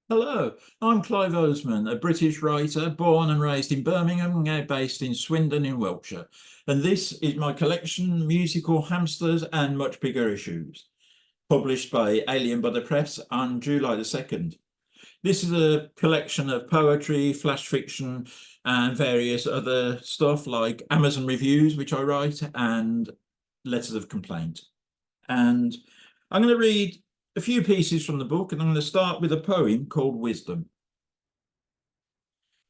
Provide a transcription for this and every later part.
Hello, I'm Clive Oseman, a British writer born and raised in Birmingham, now based in Swindon in Wiltshire. And this is my collection, Musical Hamsters and Much Bigger Issues, published by Alien Butter Press on July the 2nd. This is a collection of poetry, flash fiction, and various other stuff like Amazon reviews, which I write, and letters of complaint. And I'm going to read a few pieces from the book, and I'm going to start with a poem called Wisdom.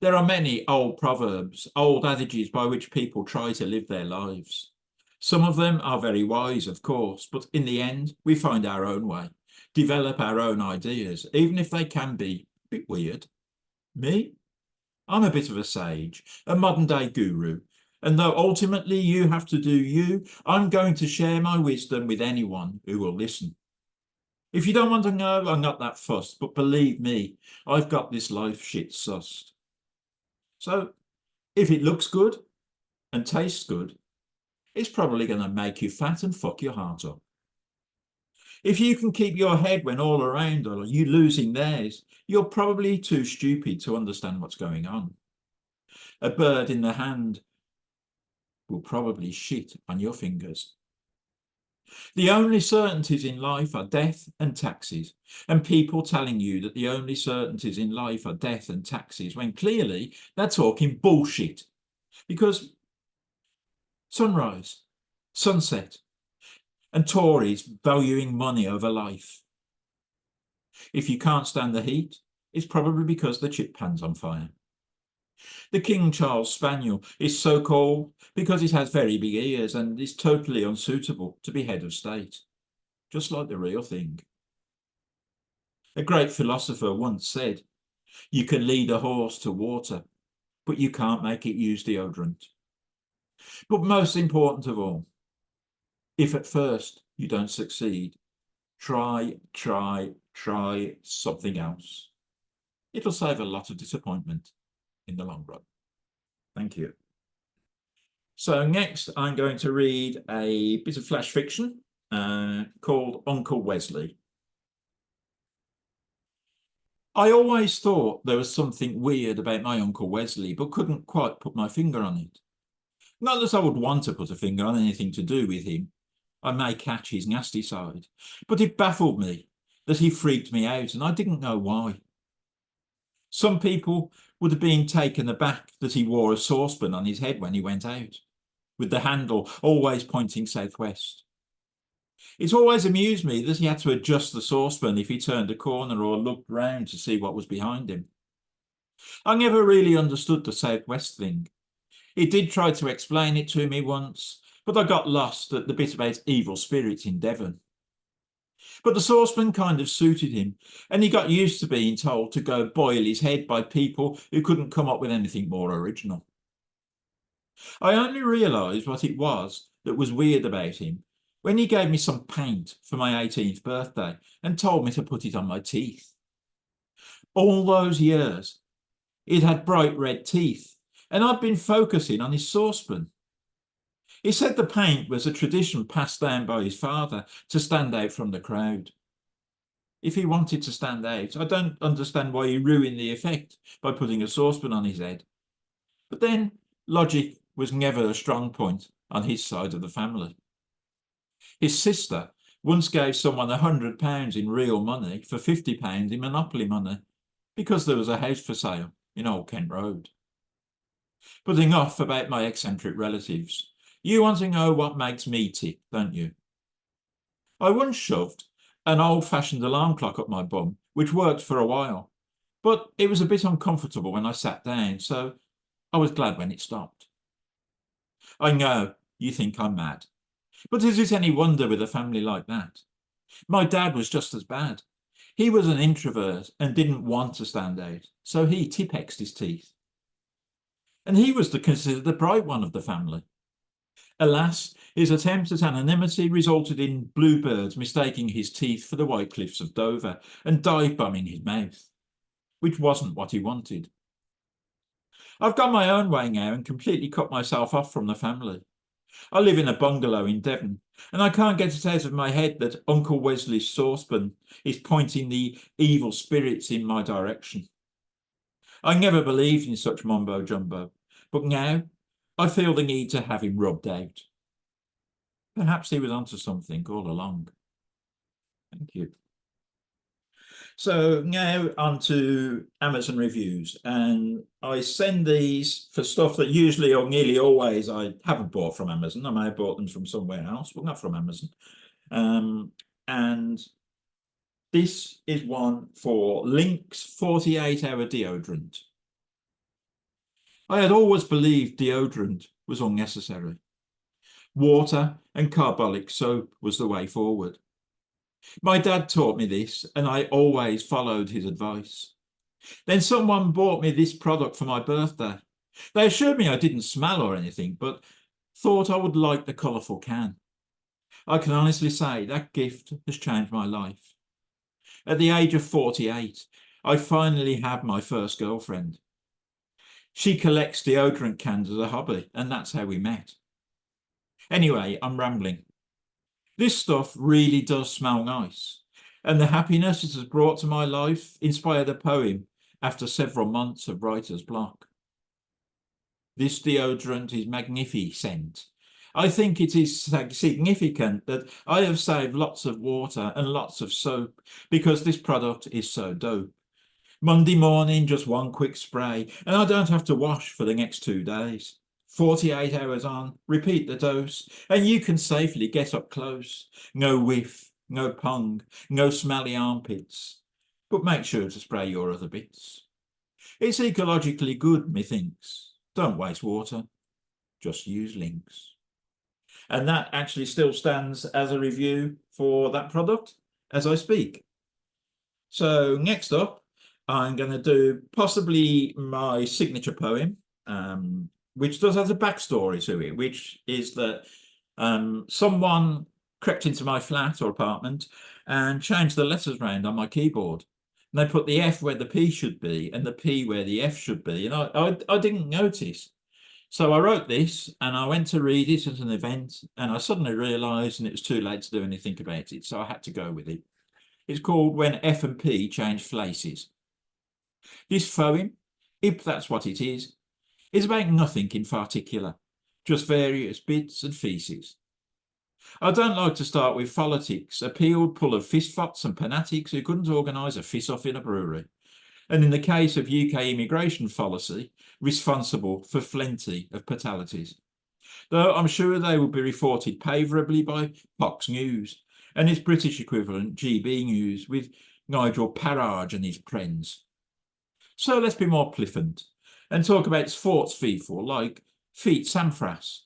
There are many old proverbs, old adages by which people try to live their lives. Some of them are very wise, of course, but in the end, we find our own way, develop our own ideas, even if they can be a bit weird. Me? I'm a bit of a sage, a modern day guru, and though ultimately you have to do you, I'm going to share my wisdom with anyone who will listen. If you don't want to know, I'm not that fussed, but believe me, I've got this life shit sussed. So if it looks good and tastes good, it's probably going to make you fat and fuck your heart up. If you can keep your head when all around are you losing theirs, you're probably too stupid to understand what's going on. A bird in the hand will probably shit on your fingers. The only certainties in life are death and taxes, and people telling you that the only certainties in life are death and taxes, when clearly they're talking bullshit. Because sunrise, sunset, and Tories valuing money over life. If you can't stand the heat, it's probably because the chip pan's on fire. The King Charles Spaniel is so called because it has very big ears and is totally unsuitable to be head of state, just like the real thing. A great philosopher once said, you can lead a horse to water, but you can't make it use deodorant. But most important of all, if at first you don't succeed, try something else. It'll save a lot of disappointment in the long run. Thank you. So next I'm going to read a bit of flash fiction called Uncle Wesley. I always thought there was something weird about my Uncle Wesley, but couldn't quite put my finger on it. Not that I would want to put a finger on anything to do with him. I may catch his nasty side, but it baffled me that he freaked me out, and I didn't know why. Some people would have been taken aback that he wore a saucepan on his head when he went out, with the handle always pointing southwest. It always amused me that he had to adjust the saucepan if he turned a corner or looked round to see what was behind him. I never really understood the southwest thing. He did try to explain it to me once, but I got lost at the bit about evil spirits in Devon. But the saucepan kind of suited him, and he got used to being told to go boil his head by people who couldn't come up with anything more original. I only realised what it was that was weird about him when he gave me some paint for my 18th birthday and told me to put it on my teeth. All those years, it had bright red teeth, and I'd been focusing on his saucepan. He said the paint was a tradition passed down by his father to stand out from the crowd. If he wanted to stand out, I don't understand why he ruined the effect by putting a saucepan on his head. But then logic was never a strong point on his side of the family. His sister once gave someone £100 in real money for £50 in Monopoly money because there was a house for sale in Old Kent Road. Putting off about my eccentric relatives, you want to know what makes me tick, don't you? I once shoved an old-fashioned alarm clock up my bum, which worked for a while, but it was a bit uncomfortable when I sat down, so I was glad when it stopped. I know you think I'm mad, but is it any wonder with a family like that? My dad was just as bad. He was an introvert and didn't want to stand out, so he Tipp-Ex'd his teeth. And he was considered the bright one of the family. Alas, his attempt at anonymity resulted in bluebirds mistaking his teeth for the white cliffs of Dover and dive-bombing his mouth, which wasn't what he wanted. I've gone my own way now and completely cut myself off from the family. I live in a bungalow in Devon, and I can't get it out of my head that Uncle Wesley's saucepan is pointing the evil spirits in my direction. I never believed in such mumbo jumbo, but now I feel the need to have him rubbed out. Perhaps he was onto something all along. Thank you. So now on to Amazon reviews, and I send these for stuff that usually or nearly always I haven't bought from Amazon. I may have bought them from somewhere else, but not from Amazon. And this is one for Lynx 48-hour deodorant. I had always believed deodorant was unnecessary. Water and carbolic soap was the way forward. My dad taught me this, and I always followed his advice. Then someone bought me this product for my birthday. They assured me I didn't smell or anything, but thought I would like the colourful can. I can honestly say that gift has changed my life. At the age of 48, I finally have my first girlfriend. She collects deodorant cans as a hobby, and that's how we met. Anyway, I'm rambling. This stuff really does smell nice, and the happiness it has brought to my life inspired a poem after several months of writer's block. This deodorant is magnificent. I think it is significant that I have saved lots of water and lots of soap because this product is so dope. Monday morning, just one quick spray, and I don't have to wash for the next 2 days. 48 hours on, repeat the dose, and you can safely get up close. No whiff, no pung, no smelly armpits. But make sure to spray your other bits. It's ecologically good, methinks. Don't waste water, just use Lynx. And that actually still stands as a review for that product as I speak. So next up, I'm going to do possibly my signature poem, which does have a backstory to it, which is that someone crept into my flat or apartment and changed the letters around on my keyboard. And they put the F where the P should be and the P where the F should be. And I didn't notice. So I wrote this and I went to read it at an event and I suddenly realised and it was too late to do anything about it. So I had to go with it. It's called When F and P Change Places. This poem, if that's what it is about nothing in particular, just various bits and pieces. I don't like to start with politics, a peeled pull of fistfots and fanatics who couldn't organise a fiss-off in a brewery. And in the case of UK immigration policy, responsible for plenty of fatalities. Though I'm sure they will be reported favourably by Fox News and its British equivalent GB News with Nigel Farage and his friends. So let's be more pliffant and talk about sports FIFA like Feet Sampras,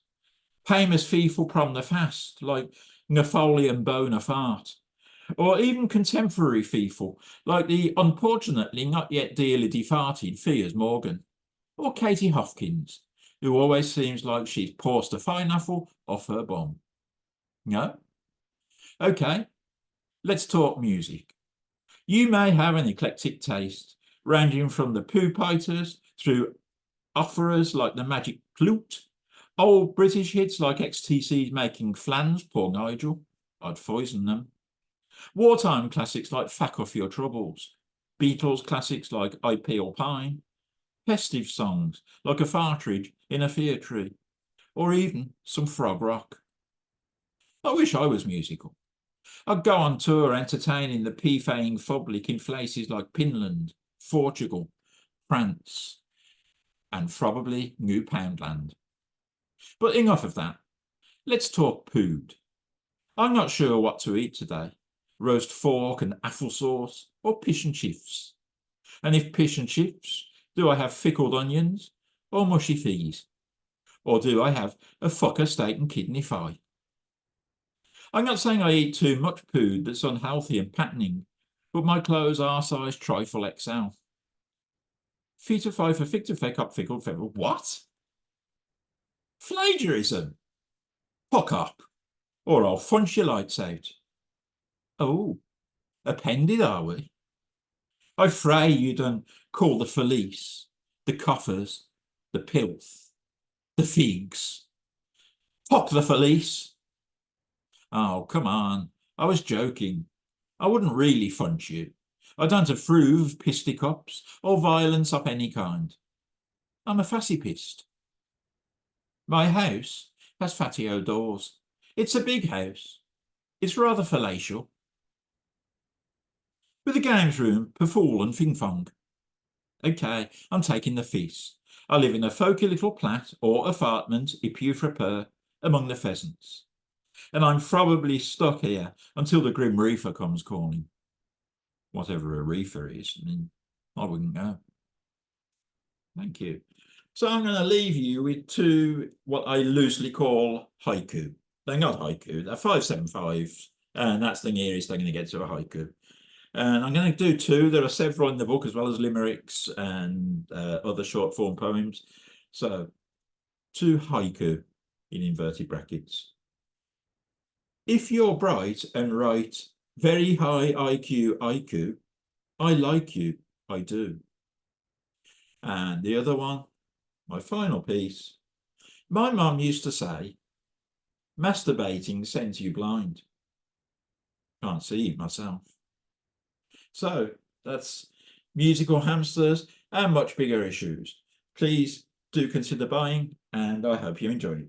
famous FIFA from the past like Napoleon Bonaparte, or even contemporary FIFA like the unfortunately not yet dearly departed Piers Morgan, or Katie Hopkins, who always seems like she's paused a pineapple off her bum. No? Okay, let's talk music. You may have an eclectic taste, ranging from the Pooh Fighters through operas like the Magic Flute, old British hits like XTC's Making Flans, poor Nigel, I'd poison them, wartime classics like Fack Off Your Troubles, Beatles classics like I Peel Pine, festive songs like A Partridge in a Fir Tree, or even some frog rock. I wish I was musical. I'd go on tour entertaining the pee-faying public in places like Finland, Portugal, France, and probably Newfoundland. But enough of that. Let's talk food. I'm not sure what to eat today. Roast fork and applesauce, or fish and chips. And if fish and chips, do I have pickled onions or mushy peas? Or do I have a fucker steak and kidney pie? I'm not saying I eat too much food that's unhealthy and fattening, but my clothes are size trifle XL. Feta five for fic to feck up fickled feather. What? Plagiarism? Fuck up, or I'll funch your lights out. Oh, appended are we? I fray you done call the felice, the coffers, the pilth, the figs. Pop the police. Oh, come on. I was joking. I wouldn't really funch you. I don't approve fisticuffs or violence of any kind. I'm a pacifist. My house has patio doors. It's a big house. It's rather palatial, with a games room, pool and ping-pong. Okay, I'm taking the feast. I live in a folky little plat or apartment, if you prefer, among the pheasants. And I'm probably stuck here until the Grim Reaper comes calling. Whatever a reefer is, I mean, I wouldn't know. Thank you. So I'm going to leave you with two, what I loosely call haiku. They're not haiku, they're 575, and that's the nearest they're going to get to a haiku. And I'm going to do two. There are several in the book, as well as limericks and other short form poems. So, two haiku in inverted brackets. If you're bright and write very high IQ, I like you, I do. And the other one, my final piece. My mum used to say, masturbating sends you blind. Can't see myself. So that's musical hamsters and much bigger issues. Please do consider buying, and I hope you enjoy it.